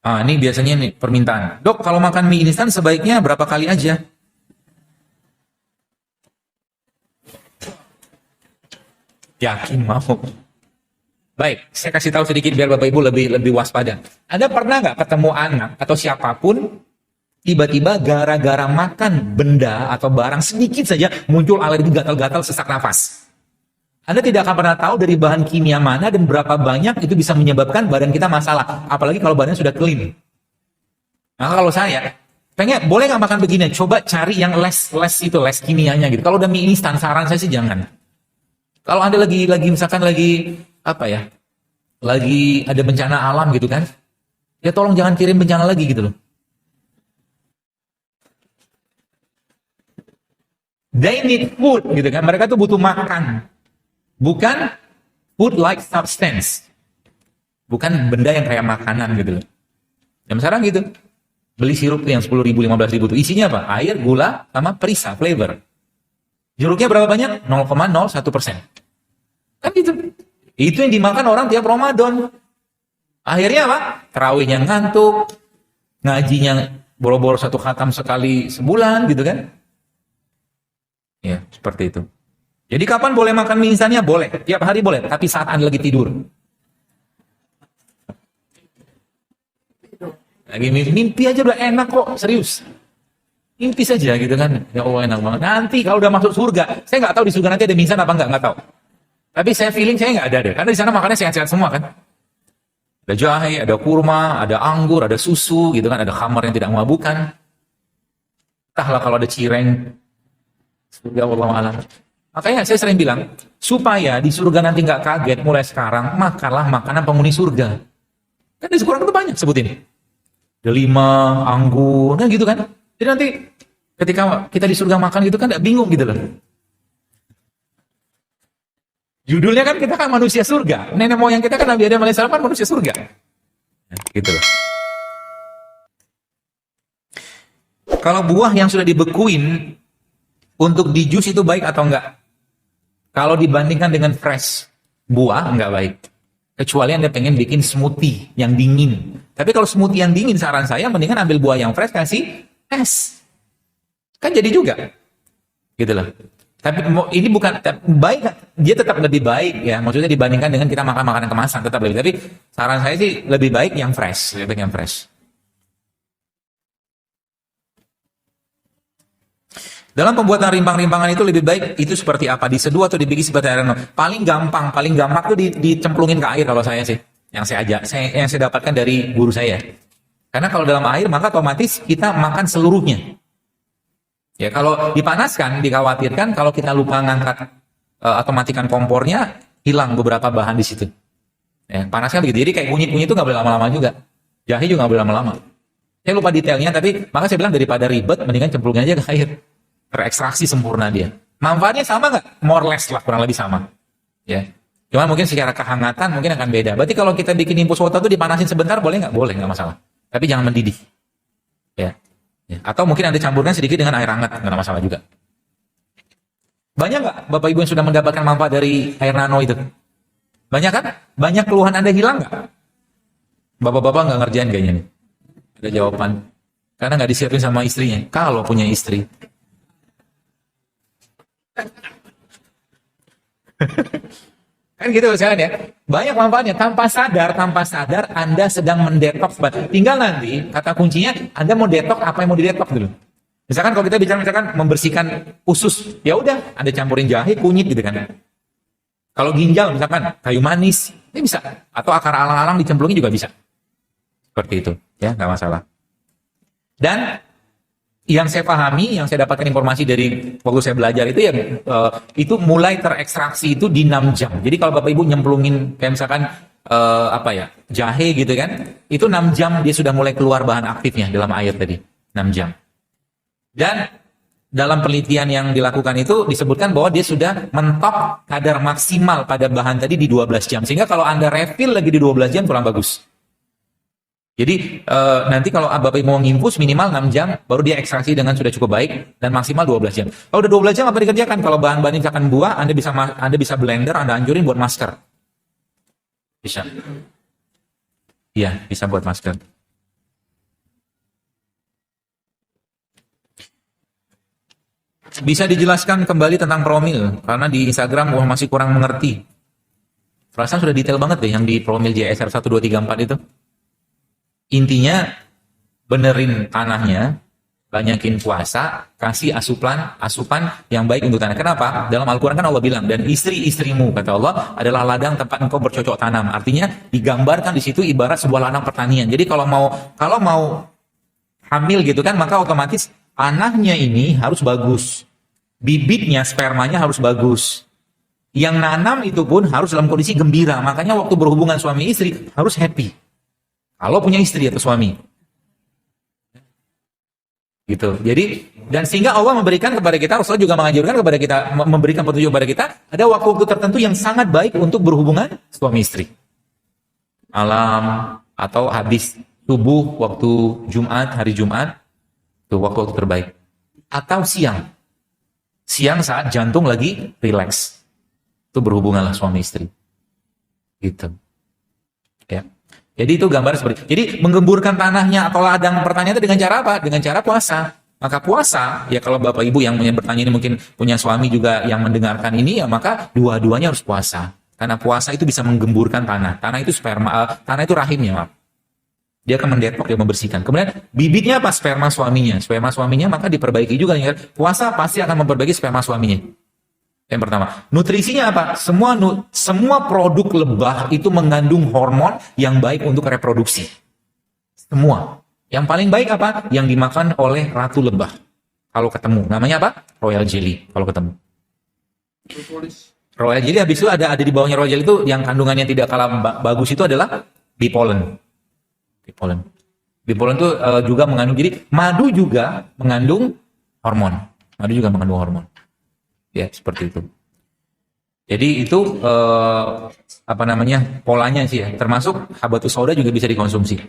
Ini biasanya nih permintaan. Dok, kalau makan mie instan sebaiknya berapa kali aja? Yakin mau? Baik, saya kasih tahu sedikit biar Bapak Ibu lebih lebih waspada. Ada pernah nggak ketemu anak atau siapapun tiba-tiba gara-gara makan benda atau barang sedikit saja muncul alergi gatal-gatal sesak nafas? Anda tidak akan pernah tahu dari bahan kimia mana dan berapa banyak itu bisa menyebabkan badan kita masalah. Apalagi kalau badannya sudah clean. Nah, kalau saya pengen boleh nggak makan begini? Coba cari yang less kimianya gitu. Kalau udah mie instan, saran saya sih jangan. Kalau Anda lagi misalkan lagi apa ya? Lagi ada bencana alam gitu kan? Ya tolong jangan kirim bencana lagi gitu loh. They need food gitu kan. Mereka tuh butuh makan. Bukan food like substance. Bukan benda yang kayak makanan gitu loh. Jam sekarang gitu. Beli sirup yang 10.000, 15.000 tuh. Isinya apa? Air, gula, sama perisa, flavor. Jeruknya berapa banyak? 0,01%. Kan gitu. Itu yang dimakan orang tiap Ramadan. Akhirnya apa? Tarawihnya ngantuk. Ngajinya boro-boro 1 khatam sekali sebulan gitu kan. Ya, seperti itu. Jadi kapan boleh makan mie instannya? Boleh. Tiap hari boleh. Tapi saat Anda lagi tidur. Lagi mimpi aja udah enak kok. Serius. Mimpi saja gitu kan. Ya Allah enak banget. Nanti kalau udah masuk surga. Saya nggak tahu di surga nanti ada mie instan apa nggak tahu. Tapi saya feeling saya nggak ada deh. Karena di sana makannya sehat-sehat semua kan. Ada jahe, ada kurma, ada anggur, ada susu gitu kan. Ada khamar yang tidak memabukkan. Entahlah kalau ada cireng. Surga Allah alam. Makanya saya sering bilang, supaya di surga nanti nggak kaget mulai sekarang, makanlah makanan penghuni surga. Kan di Quran itu banyak sebutin. Delima, anggur, kan gitu kan. Jadi nanti ketika kita di surga makan gitu kan nggak bingung gitu loh. Judulnya kan kita kan manusia surga. Nenek moyang kita kan Nabi Adam alaihissalam kan manusia surga. Gitu loh. Kalau buah yang sudah dibekuin untuk di jus itu baik atau enggak? Kalau dibandingkan dengan fresh buah, enggak baik. Kecuali Anda pengen bikin smoothie yang dingin. Tapi kalau smoothie yang dingin, saran saya mendingan ambil buah yang fresh, kasih es. Kan jadi juga. Gitu loh. Tapi ini bukan baik, dia tetap lebih baik ya. Maksudnya dibandingkan dengan kita makan makanan kemasan, tetap lebih. Tapi saran saya sih lebih baik yang fresh. Lebih baik yang fresh. Dalam pembuatan rimpang-rimpangan itu lebih baik itu seperti apa? Diseduh atau dibikin seperti air? Paling gampang tuh dicemplungin ke air kalau saya sih. Yang saya dapatkan dari guru saya. Karena kalau dalam air maka otomatis kita makan seluruhnya. Ya kalau dipanaskan dikhawatirkan kalau kita lupa ngangkat atau matikan kompornya hilang beberapa bahan di situ. Ya, panaskan begitu. Jadi kayak kunyit-kunyit itu nggak boleh lama-lama juga. Jahe juga nggak boleh lama-lama. Saya lupa detailnya tapi maka saya bilang daripada ribet mendingan cemplungin aja ke air. Terekstraksi sempurna dia. Manfaatnya sama nggak? More less lah, kurang lebih sama. Ya. Cuma mungkin secara kehangatan mungkin akan beda. Berarti kalau kita bikin infus water itu dipanasin sebentar boleh nggak? Boleh, nggak masalah. Tapi jangan mendidih. Ya. Ya. Atau mungkin Anda campurkan sedikit dengan air hangat, nggak masalah juga. Banyak nggak Bapak Ibu yang sudah mendapatkan manfaat dari air nano itu? Banyak kan? Banyak keluhan Anda hilang nggak? Bapak-bapak nggak ngerjain kayaknya nih. Ada jawaban. Karena nggak disiapin sama istrinya. Kalau punya istri. Kan gitu sekarang ya. Banyak manfaatnya. Tanpa sadar Anda sedang mendetoks badan. Tinggal nanti kata kuncinya Anda mau detoks apa yang mau didetoks dulu. Misalkan kalau kita bicara misalkan membersihkan usus, ya udah Anda campurin jahe, kunyit gitu kan. Kalau ginjal misalkan kayu manis, ini bisa. Atau akar alang-alang dicemplungin juga bisa. Seperti itu, ya nggak masalah. Dan yang saya pahami, yang saya dapatkan informasi dari waktu saya belajar itu ya itu mulai terekstraksi itu di 6 jam. Jadi kalau Bapak Ibu nyemplungin kayak misalkan jahe gitu kan, itu 6 jam dia sudah mulai keluar bahan aktifnya dalam air tadi, 6 jam. Dan dalam penelitian yang dilakukan itu disebutkan bahwa dia sudah mentok kadar maksimal pada bahan tadi di 12 jam. Sehingga kalau Anda refill lagi di 12 jam kurang bagus. Jadi nanti kalau Bapak Ibu mau nginfus minimal 6 jam baru dia ekstraksi dengan sudah cukup baik dan maksimal 12 jam. Kalau udah 12 jam apa dikerjakan? Kalau bahan-bahan misalkan buah, Anda bisa blender, Anda hancurin buat masker. Bisa. Iya, bisa buat masker. Bisa dijelaskan kembali tentang promil, karena di Instagram gua masih kurang mengerti. Perasaan sudah detail banget deh yang di promil JSR 1234 itu. Intinya, benerin tanahnya, banyakin puasa, kasih asupan yang baik untuk tanah. Kenapa? Dalam Al-Quran kan Allah bilang, dan istri-istrimu, kata Allah, adalah ladang tempat engkau bercocok tanam. Artinya, digambarkan di situ ibarat sebuah ladang pertanian. Jadi kalau mau hamil gitu kan, maka otomatis anaknya ini harus bagus. Bibitnya, spermanya harus bagus. Yang nanam itu pun harus dalam kondisi gembira. Makanya waktu berhubungan suami istri harus happy. Kalau punya istri atau suami. Gitu. Jadi, dan sehingga Allah memberikan kepada kita, Rasulullah juga mengajarkan kepada kita, memberikan petunjuk kepada kita, ada waktu-waktu tertentu yang sangat baik untuk berhubungan suami istri. Malam, atau habis subuh, waktu Jumat, hari Jumat, itu waktu-waktu terbaik. Atau siang. Siang saat jantung lagi rileks. Itu berhubunganlah suami istri. Gitu. Ya. Jadi itu gambar seperti itu. Jadi menggemburkan tanahnya atau ladang pertanian itu dengan cara apa? Dengan cara puasa. Maka puasa, ya kalau Bapak Ibu yang punya bertanya ini mungkin punya suami juga yang mendengarkan ini, ya maka dua-duanya harus puasa. Karena puasa itu bisa menggemburkan tanah. Tanah itu sperma, tanah itu rahimnya, maaf. Dia akan mendetok, dia membersihkan. Kemudian bibitnya apa? Sperma suaminya. Sperma suaminya maka diperbaiki juga. Puasa pasti akan memperbaiki sperma suaminya. Yang pertama, nutrisinya apa? Semua produk lebah itu mengandung hormon yang baik untuk reproduksi. Semua. Yang paling baik apa? Yang dimakan oleh ratu lebah. Kalau ketemu. Namanya apa? Royal jelly. Kalau ketemu. Royal jelly habis itu ada di bawahnya royal jelly itu yang kandungannya tidak kalah bagus itu adalah bee pollen. Bee pollen. Bee pollen itu juga mengandung, jadi madu juga mengandung hormon. Madu juga mengandung hormon. Ya, seperti itu. Jadi itu polanya sih ya. Termasuk habatus sauda juga bisa dikonsumsi.